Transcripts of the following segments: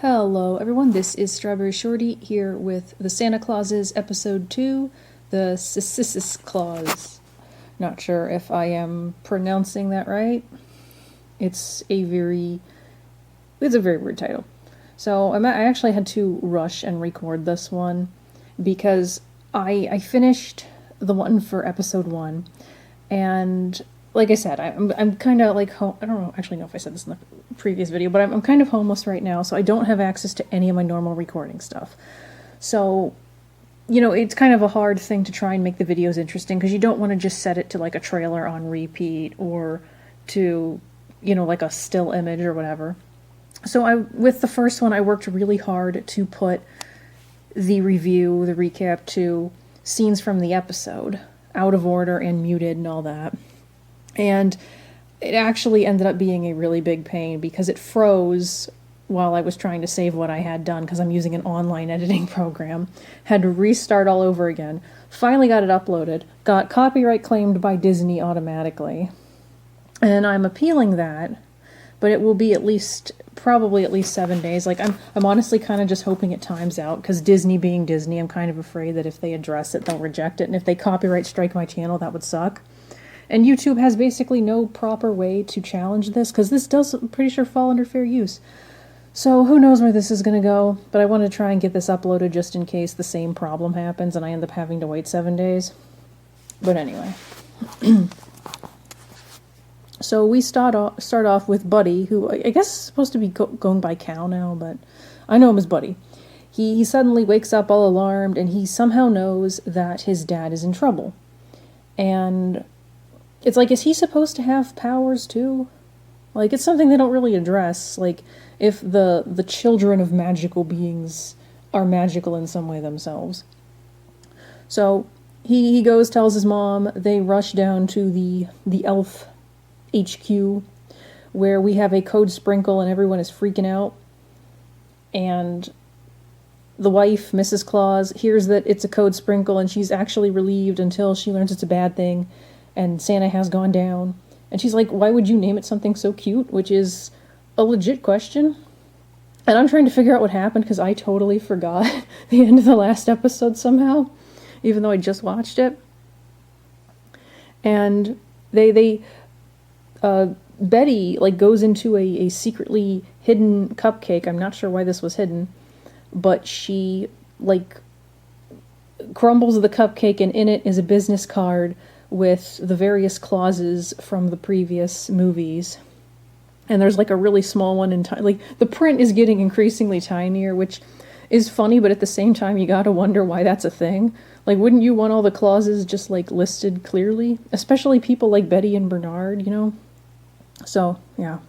Hello everyone, this is StrawberryShorty here with the Santa Clauses episode 2, the successor clause. Not sure if I am pronouncing that right. It's a very weird title. So I actually had to rush and record this one because I finished the one for episode 1, and like I said, I'm kind of like I don't actually know if I said this in the previous video, but I'm kind of homeless right now, so I don't have access to any of my normal recording stuff. So, it's kind of a hard thing to try and make the videos interesting because you don't want to just set it to like a trailer on repeat or to, like a still image or whatever. So with the first one, I worked really hard to put the review, the recap, to scenes from the episode out of order and muted and all that. And it actually ended up being a really big pain because it froze while I was trying to save what I had done because I'm using an online editing program. Had to restart all over again. Finally got it uploaded. Got copyright claimed by Disney automatically. And I'm appealing that, but it will be probably at least 7 days. Like, I'm honestly kind of just hoping it times out because Disney being Disney, I'm kind of afraid that if they address it, they'll reject it. And if they copyright strike my channel, that would suck. And YouTube has basically no proper way to challenge this, because this does, I'm pretty sure, fall under fair use. So who knows where this is going to go, but I want to try and get this uploaded just in case the same problem happens and I end up having to wait 7 days. But anyway. So we start off with Buddy, who I guess is supposed to be going by Cal now, but I know him as Buddy. He suddenly wakes up all alarmed, and he somehow knows that his dad is in trouble. And it's like, is he supposed to have powers too? Like, it's something they don't really address. Like, if the children of magical beings are magical in some way themselves. So he goes, tells his mom. They rush down to the elf HQ, where we have a code sprinkle and everyone is freaking out. And the wife, Mrs. Claus, hears that it's a code sprinkle, and she's actually relieved until she learns it's a bad thing. And Santa has gone down. And she's like, why would you name it something so cute? Which is a legit question. And I'm trying to figure out what happened because I totally forgot the end of the last episode somehow, even though I just watched it. And Betty, like, goes into a secretly hidden cupcake. I'm not sure why this was hidden, but she, like, crumbles the cupcake, and in it is a business card with the various clauses from the previous movies. And there's like a really small one in like, the print is getting increasingly tinier, which is funny, but at the same time you gotta wonder why that's a thing. Like, wouldn't you want all the clauses just like listed clearly? Especially people like Betty and Bernard, So, yeah.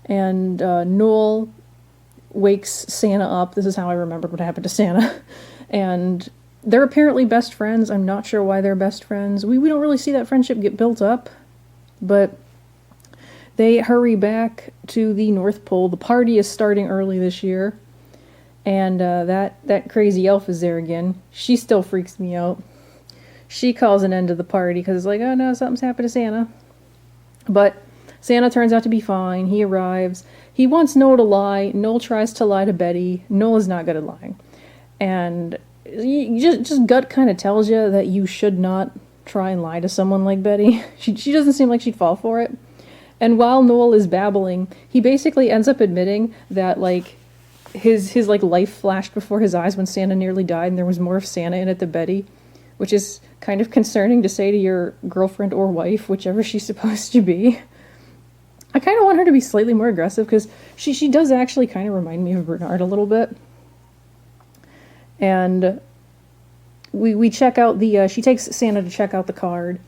And Noel wakes Santa up. This is how I remembered what happened to Santa. And they're apparently best friends. I'm not sure why they're best friends. We don't really see that friendship get built up. But they hurry back to the North Pole. The party is starting early this year. And that crazy elf is there again. She still freaks me out. She calls an end to the party because it's like, oh no, something's happened to Santa. But Santa turns out to be fine. He arrives. He wants Noel to lie. Noel tries to lie to Betty. Noel is not good at lying. And just gut kind of tells you that you should not try and lie to someone like Betty. She doesn't seem like she'd fall for it. And while Noel is babbling, he basically ends up admitting that, like, his like life flashed before his eyes when Santa nearly died, and there was more of Santa in it than Betty, which is kind of concerning to say to your girlfriend or wife, whichever she's supposed to be. I kind of want her to be slightly more aggressive because she does actually kind of remind me of Bernard a little bit. And we check out she takes Santa to check out the card.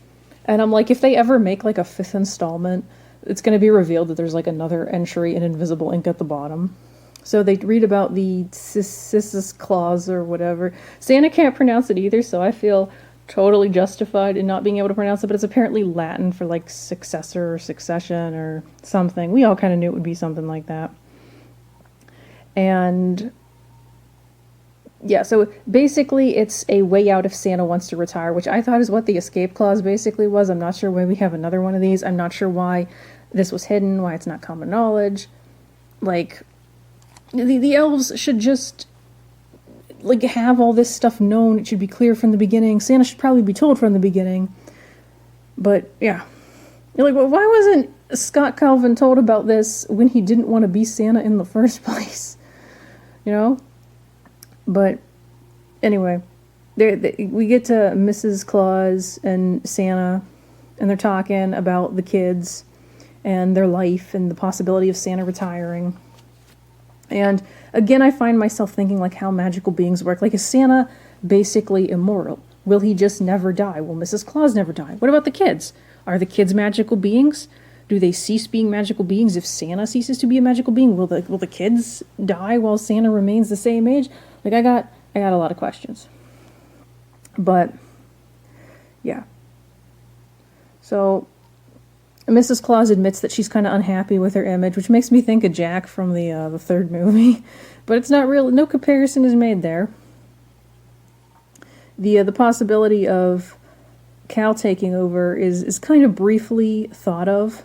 And I'm like, if they ever make like a 5th installment, it's going to be revealed that there's like another entry in invisible ink at the bottom. So they read about the successor clause or whatever. Santa can't pronounce it either, so I feel totally justified in not being able to pronounce it, but it's apparently Latin for like successor or succession or something. We all kind of knew it would be something like that. And yeah, so basically it's a way out if Santa wants to retire, which I thought is what the escape clause basically was. I'm not sure why we have another one of these. I'm not sure why this was hidden, why it's not common knowledge. Like, the elves should just, like, have all this stuff known. It should be clear from the beginning. Santa should probably be told from the beginning. But, yeah. You're like, well, why wasn't Scott Calvin told about this when he didn't want to be Santa in the first place? You know? But, anyway. We get to Mrs. Claus and Santa, and they're talking about the kids and their life and the possibility of Santa retiring. And again, I find myself thinking, like, how magical beings work. Like, is Santa basically immortal? Will he just never die? Will Mrs. Claus never die? What about the kids? Are the kids magical beings? Do they cease being magical beings if Santa ceases to be a magical being? Will the kids die while Santa remains the same age? Like, I got a lot of questions. But, yeah. So, Mrs. Claus admits that she's kind of unhappy with her image, which makes me think of Jack from the third movie. But it's not real. No comparison is made there. The possibility of Cal taking over is kind of briefly thought of.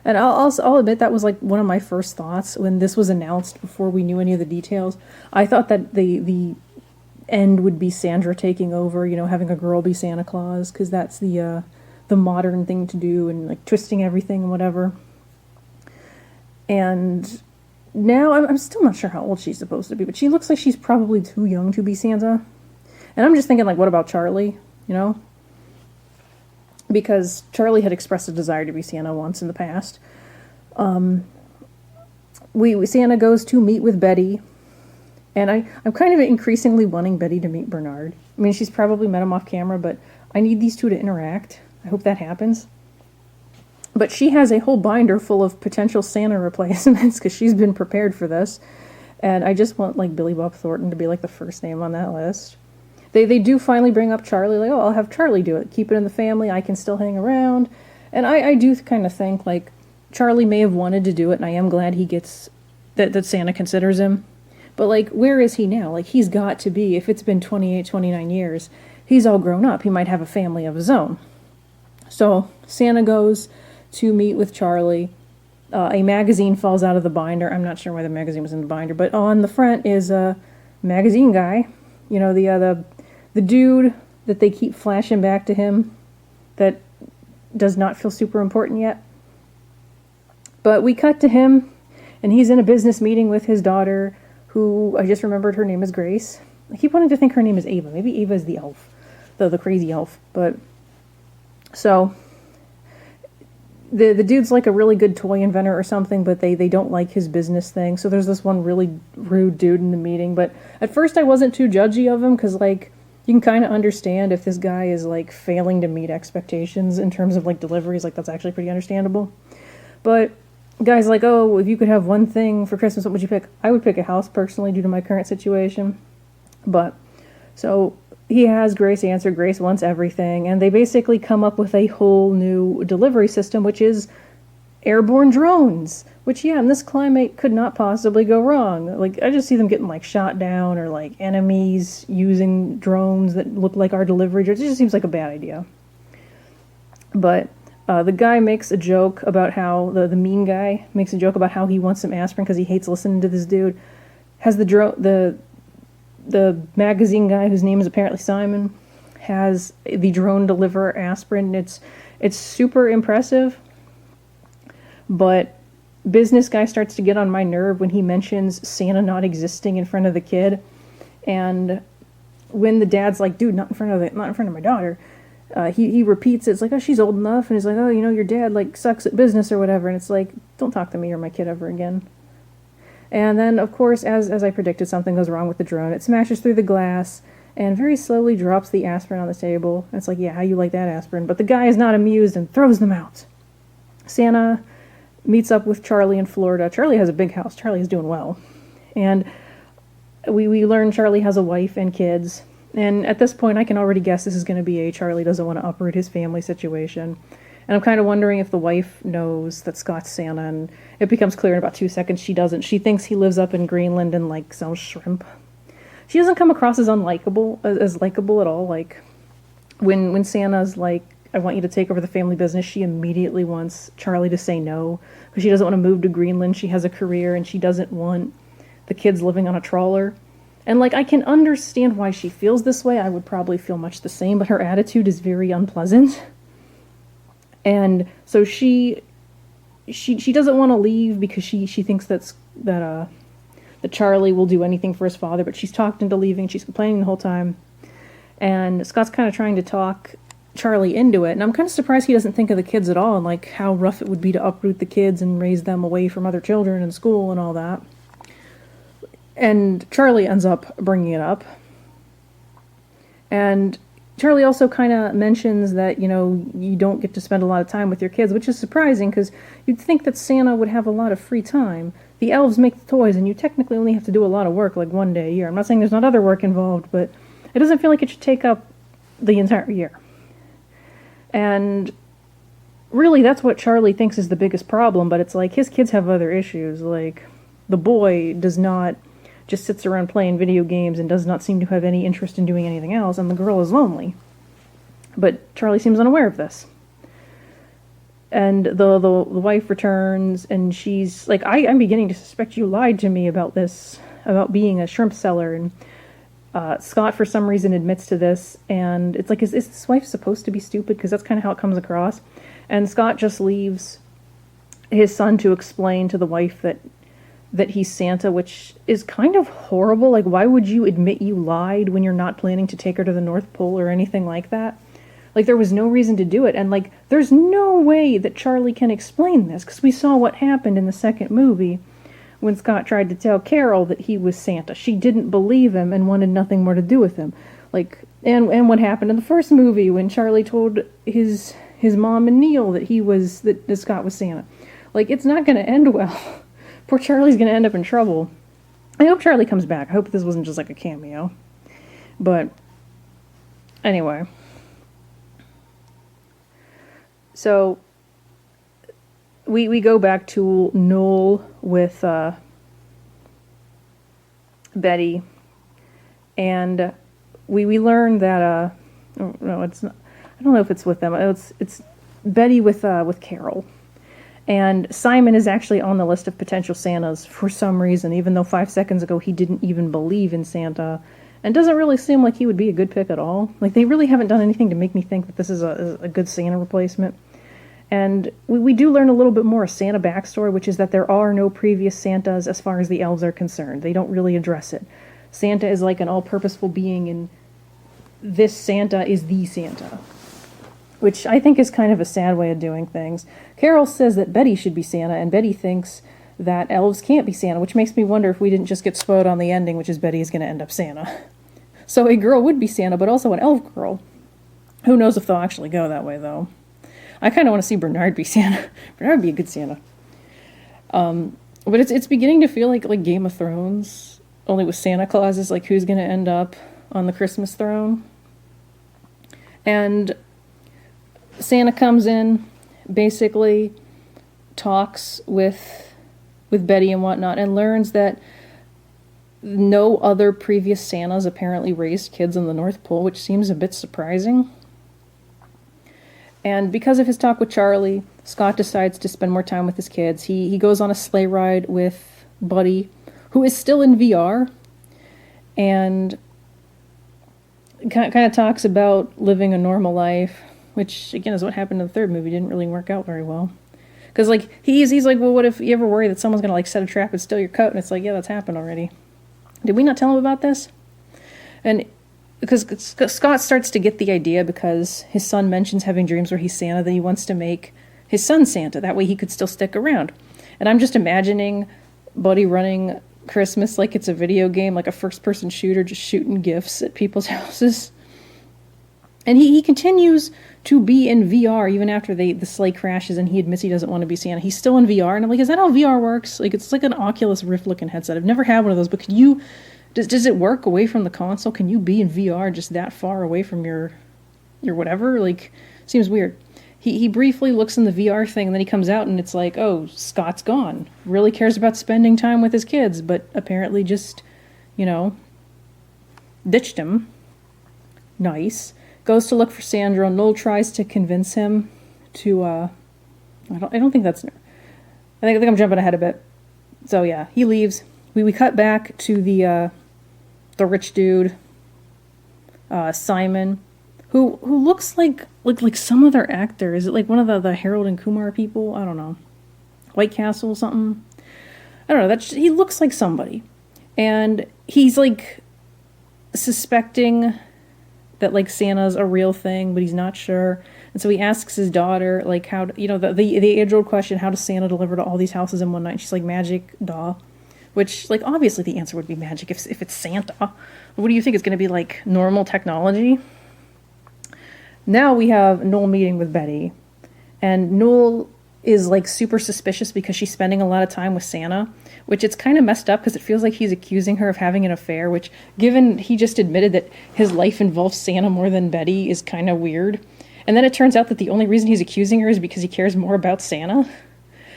And I'll admit that was like one of my first thoughts when this was announced before we knew any of the details. I thought that the end would be Sandra taking over, you know, having a girl be Santa Claus, because that's the modern thing to do, and like twisting everything and whatever. And now I'm still not sure how old she's supposed to be, but she looks like she's probably too young to be Santa. And I'm just thinking, like, what about Charlie, you know? Because Charlie had expressed a desire to be Santa once in the past. Santa goes to meet with Betty, and I'm kind of increasingly wanting Betty to meet Bernard. I mean, she's probably met him off camera, but I need these two to interact. I hope that happens. But she has a whole binder full of potential Santa replacements because she's been prepared for this. And I just want, like, Billy Bob Thornton to be, like, the first name on that list. They do finally bring up Charlie, like, oh, I'll have Charlie do it. Keep it in the family. I can still hang around. And I do kind of think, like, Charlie may have wanted to do it, and I am glad he gets, that Santa considers him. But, like, where is he now? Like, he's got to be, if it's been 28, 29 years, he's all grown up. He might have a family of his own. So, Santa goes to meet with Charlie. A magazine falls out of the binder. I'm not sure why the magazine was in the binder, but on the front is a magazine guy. You know, the dude that they keep flashing back to him that does not feel super important yet. But we cut to him, and he's in a business meeting with his daughter, who I just remembered her name is Grace. I keep wanting to think her name is Ava. Maybe Ava is the elf, the crazy elf. But so the dude's like a really good toy inventor or something, but they don't like his business thing. So there's this one really rude dude in the meeting. But at first I wasn't too judgy of him, because, like, you can kind of understand if this guy is, like, failing to meet expectations in terms of, like, deliveries. Like, that's actually pretty understandable. But guy's like, oh, if you could have one thing for Christmas, what would you pick? I would pick a house, personally, due to my current situation. But, so he has Grace answer. Grace wants everything. And they basically come up with a whole new delivery system, which is airborne drones. Which, yeah, in this climate could not possibly go wrong. Like, I just see them getting, like, shot down, or, like, enemies using drones that look like our delivery drones. It just seems like a bad idea. But the guy makes a joke about how, the mean guy makes a joke about how he wants some aspirin because he hates listening to this dude. Has the magazine guy, whose name is apparently Simon, has the drone deliver aspirin. It's super impressive, but business guy starts to get on my nerve when he mentions Santa not existing in front of the kid. And when the dad's like, dude, not in front of my daughter, he repeats it. It's like, oh, she's old enough. And he's like, oh, you know, your dad, like, sucks at business or whatever. And it's like, don't talk to me or my kid ever again. And then, of course, as I predicted, something goes wrong with the drone. It smashes through the glass and very slowly drops the aspirin on the table. And it's like, yeah, how you like that aspirin? But the guy is not amused and throws them out. Santa meets up with Charlie in Florida. Charlie has a big house. Charlie is doing well. And we learn Charlie has a wife and kids. And at this point, I can already guess this is going to be a Charlie doesn't want to uproot his family situation. And I'm kind of wondering if the wife knows that Scott's Santa, and it becomes clear in about 2 seconds she doesn't. She thinks he lives up in Greenland and, like, sells shrimp. She doesn't come across as likable at all. Like, when Santa's like, I want you to take over the family business, she immediately wants Charlie to say no, because she doesn't want to move to Greenland. She has a career, and she doesn't want the kids living on a trawler. And, like, I can understand why she feels this way. I would probably feel much the same, but her attitude is very unpleasant. And so she doesn't want to leave because she thinks that Charlie will do anything for his father, but she's talked into leaving. She's complaining the whole time. And Scott's kind of trying to talk Charlie into it. And I'm kind of surprised he doesn't think of the kids at all and, like, how rough it would be to uproot the kids and raise them away from other children and school and all that. And Charlie ends up bringing it up. And Charlie also kind of mentions that, you know, you don't get to spend a lot of time with your kids, which is surprising because you'd think that Santa would have a lot of free time. The elves make the toys, and you technically only have to do a lot of work, like one day a year. I'm not saying there's not other work involved, but it doesn't feel like it should take up the entire year. And really, that's what Charlie thinks is the biggest problem, but it's like his kids have other issues. Like, the boy does not just sits around playing video games and does not seem to have any interest in doing anything else, and the girl is lonely. But Charlie seems unaware of this. And the wife returns, and she's like, I'm beginning to suspect you lied to me about this, about being a shrimp seller. And Scott, for some reason, admits to this, and it's like, is this wife supposed to be stupid? Because that's kind of how it comes across. And Scott just leaves his son to explain to the wife that he's Santa, which is kind of horrible. Like, why would you admit you lied when you're not planning to take her to the North Pole or anything like that? Like, there was no reason to do it, and, like, there's no way that Charlie can explain this, because we saw what happened in the second movie when Scott tried to tell Carol that he was Santa. She didn't believe him and wanted nothing more to do with him. Like, and what happened in the first movie when Charlie told his mom and Neil that Scott was Santa. Like, it's not going to end well. Poor Charlie's going to end up in trouble. I hope Charlie comes back. I hope this wasn't just like a cameo. But anyway. So we go back to Noel with Betty, and we learn that no, it's not. I don't know if it's with them. It's Betty with Carol. And Simon is actually on the list of potential Santas for some reason, even though 5 seconds ago he didn't even believe in Santa. And doesn't really seem like he would be a good pick at all. Like, they really haven't done anything to make me think that this is a good Santa replacement. And we do learn a little bit more of Santa backstory, which is that there are no previous Santas as far as the elves are concerned. They don't really address it. Santa is like an all-purposeful being, and this Santa is the Santa. Which I think is kind of a sad way of doing things. Carol says that Betty should be Santa, and Betty thinks that elves can't be Santa, which makes me wonder if we didn't just get spoiled on the ending, which is Betty is going to end up Santa. So a girl would be Santa, but also an elf girl. Who knows if they'll actually go that way, though. I kind of want to see Bernard be Santa. Bernard would be a good Santa. But it's beginning to feel like Game of Thrones, only with Santa Clauses, like who's going to end up on the Christmas throne. And Santa comes in, basically talks with Betty and whatnot, and learns that no other previous Santas apparently raised kids on the North Pole, which seems a bit surprising. And because of his talk with Charlie, Scott decides to spend more time with his kids. He goes on a sleigh ride with Buddy, who is still in VR, and kind of talks about living a normal life, which, again, is what happened in the third movie. Didn't really work out very well. Because, like, he's like, well, what if you ever worry that someone's going to, like, set a trap and steal your coat? And it's like, yeah, that's happened already. Did we not tell him about this? And because Scott starts to get the idea, because his son mentions having dreams where he's Santa, that he wants to make his son Santa. That way he could still stick around. And I'm just imagining Buddy running Christmas like it's a video game, like a first-person shooter, just shooting gifts at people's houses. And he continues to be in VR even after the sleigh crashes and he admits he doesn't want to be Santa. He's still in VR, and I'm like, is that how VR works? Like, it's like an Oculus Rift looking headset. I've never had one of those, but does it work away from the console? Can you be in VR just that far away from your whatever? Like, seems weird. He briefly looks in the VR thing, and then he comes out, and it's like, oh, Scott's gone. Really cares about spending time with his kids, but apparently just, ditched him. Nice. Goes to look for Sandra. Noel tries to convince him to, I don't think that's, I think I'm jumping ahead a bit. So yeah, he leaves. we cut back to the rich dude, Simon, who looks like some other actor. Is it like one of the Harold and Kumar people? I don't know. White Castle something. I don't know. He looks like somebody, and he's like suspecting that like Santa's a real thing, but he's not sure. And so he asks his daughter, like, how, the age-old question, how does Santa deliver to all these houses in one night? And she's like, magic, duh. Which, like, obviously the answer would be magic if it's Santa. What do you think? It's going to be, like, normal technology? Now we have Noel meeting with Betty. And Noel is, like, super suspicious because she's spending a lot of time with Santa, which it's kind of messed up because it feels like he's accusing her of having an affair, which, given he just admitted that his life involves Santa more than Betty, is kind of weird. And then it turns out that the only reason he's accusing her is because he cares more about Santa.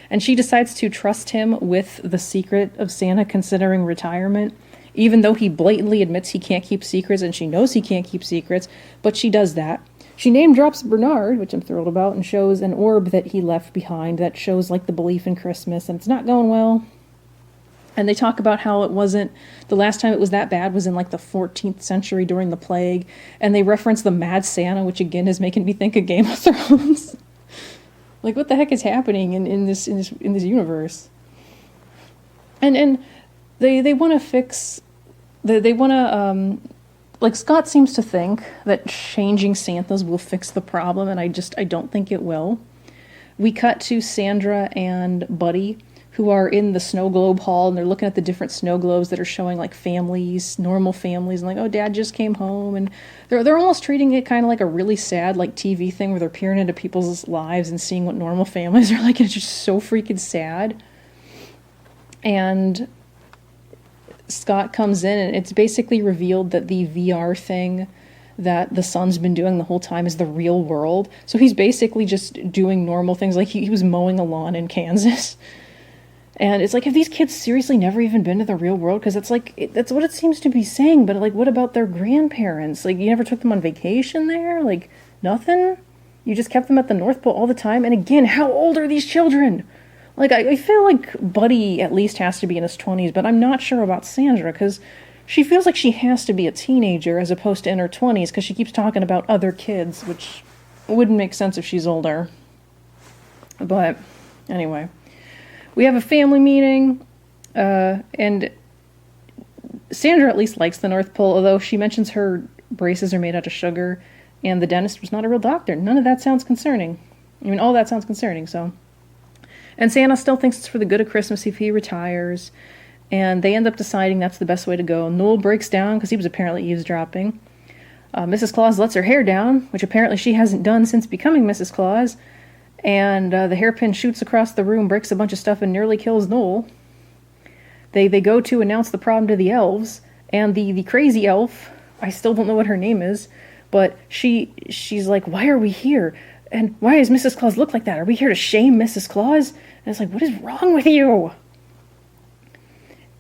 And she decides to trust him with the secret of Santa considering retirement, even though he blatantly admits he can't keep secrets, and she knows he can't keep secrets, but she does that. She name drops Bernard, which I'm thrilled about, and shows an orb that he left behind that shows like the belief in Christmas, and it's not going well. And they talk about how it wasn't, the last time it was that bad was in like the 14th century during the plague. And they reference the Mad Santa, which again is making me think of Game of Thrones. Like, what the heck is happening in this universe? And they want to fix, they want to, like, Scott seems to think that changing Santas will fix the problem, and I don't think it will. We cut to Sandra and Buddy, who are in the snow globe hall, and they're looking at the different snow globes that are showing like families, normal families, and like, oh, Dad just came home, and they're almost treating it kind of like a really sad like TV thing where they're peering into people's lives and seeing what normal families are like, and it's just so freaking sad. And Scott comes in, and it's basically revealed that the VR thing that the son's been doing the whole time is the real world. So he's basically just doing normal things, like he was mowing a lawn in Kansas. And it's like, have these kids seriously never even been to the real world? Because it's like, that's what it seems to be saying. But like, what about their grandparents? Like, you never took them on vacation there? Like, nothing? You just kept them at the North Pole all the time? And again, how old are these children? Like, I feel like Buddy at least has to be in his 20s, but I'm not sure about Sandra, because she feels like she has to be a teenager as opposed to in her 20s, because she keeps talking about other kids, which wouldn't make sense if she's older. But anyway. We have a family meeting, and Sandra at least likes the North Pole, although she mentions her braces are made out of sugar, and the dentist was not a real doctor. None of that sounds concerning. I mean, all that sounds concerning, so. And Santa still thinks it's for the good of Christmas if he retires, and they end up deciding that's the best way to go. Noel breaks down, because he was apparently eavesdropping. Mrs. Claus lets her hair down, which apparently she hasn't done since becoming Mrs. Claus. And the hairpin shoots across the room, breaks a bunch of stuff, and nearly kills Noel. They go to announce the problem to the elves, and the crazy elf, I still don't know what her name is, but she's like, why are we here? And why does Mrs. Claus look like that? Are we here to shame Mrs. Claus? And it's like, what is wrong with you?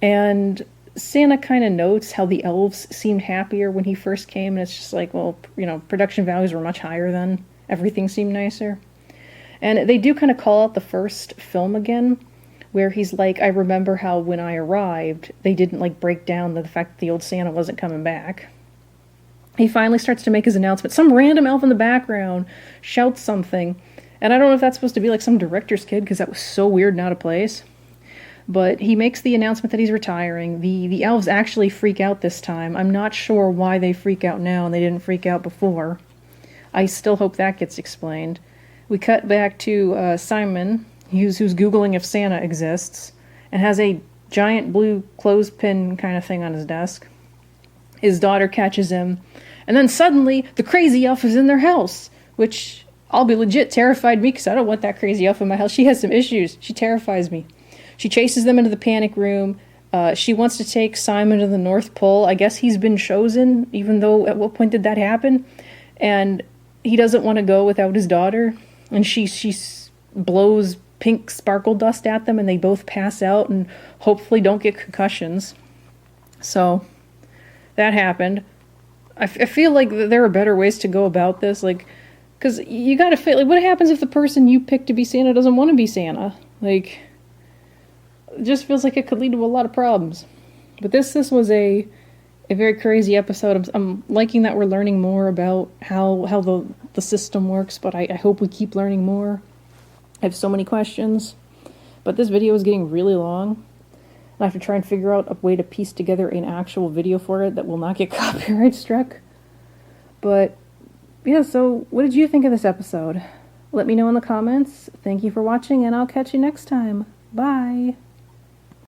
And Santa kind of notes how the elves seemed happier when he first came, and it's just like, well, production values were much higher then. Everything seemed nicer. And they do kind of call out the first film again, where he's like, I remember how when I arrived, they didn't like break down the fact that the old Santa wasn't coming back. He finally starts to make his announcement. Some random elf in the background shouts something. And I don't know if that's supposed to be like some director's kid, because that was so weird and out of place. But he makes the announcement that he's retiring. The elves actually freak out this time. I'm not sure why they freak out now and they didn't freak out before. I still hope that gets explained. We cut back to Simon, who's Googling if Santa exists, and has a giant blue clothespin kind of thing on his desk. His daughter catches him, and then suddenly the crazy elf is in their house, which I'll be legit terrified me, because I don't want that crazy elf in my house. She has some issues. She terrifies me. She chases them into the panic room. She wants to take Simon to the North Pole. I guess he's been chosen, even though at what point did that happen? And he doesn't want to go without his daughter. And she blows pink sparkle dust at them, and they both pass out and hopefully don't get concussions. So that happened. I feel like there are better ways to go about this, like, because you gotta feel like, what happens if the person you pick to be Santa doesn't want to be Santa? Like, it just feels like it could lead to a lot of problems. But this was a very crazy episode. I'm liking that we're learning more about how the system works, but I hope we keep learning more. I have so many questions, but this video is getting really long. I have to try and figure out a way to piece together an actual video for it that will not get copyright struck. But yeah, so what did you think of this episode? Let me know in the comments. Thank you for watching, and I'll catch you next time. Bye!